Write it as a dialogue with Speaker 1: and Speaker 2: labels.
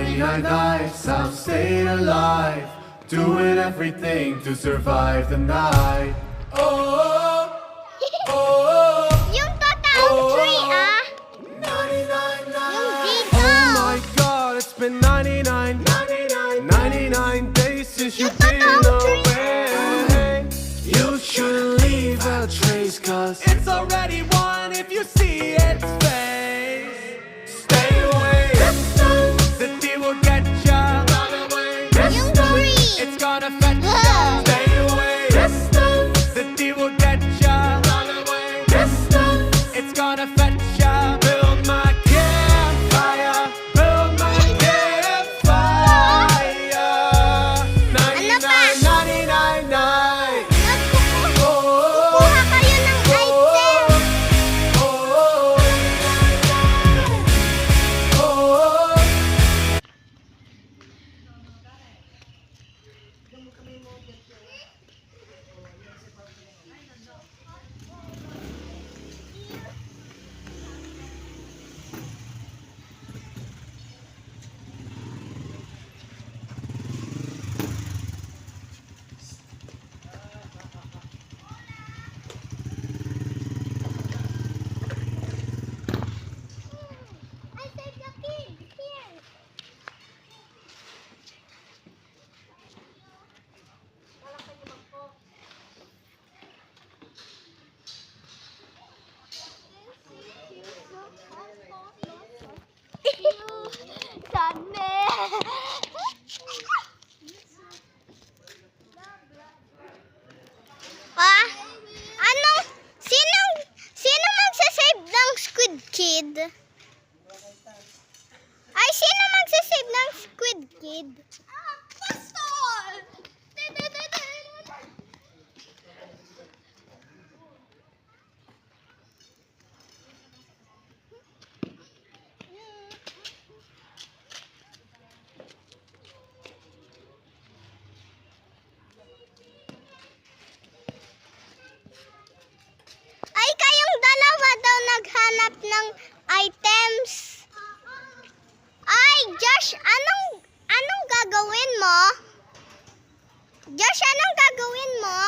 Speaker 1: 99 nights I've stayed alive, doing everything to survive the night. Oh, oh, oh,
Speaker 2: Yung total 3
Speaker 1: 99 nights.
Speaker 2: Yung dito.
Speaker 1: Oh my God, it's been 99 days since you've been away. You shouldn't leave a trace, cause it's already won if you see its face. Stay away, city will get ya.
Speaker 2: Yung 3.
Speaker 1: It's gonna fetch ya. Stay away, city will get ya. It's gonna fetch ya. Build my campfire, build my campfire. 99 nights.
Speaker 2: Kukuha kayo ng item. I saved the kid. Here. Ah, sino magsasave ng Squid Kid? Ay, sino magsasave ng Squid Kid? Pastor! Ay, kayong dalawa daw naghanap ng items. Ay, Josh, anong gagawin mo? Josh, anong gagawin mo?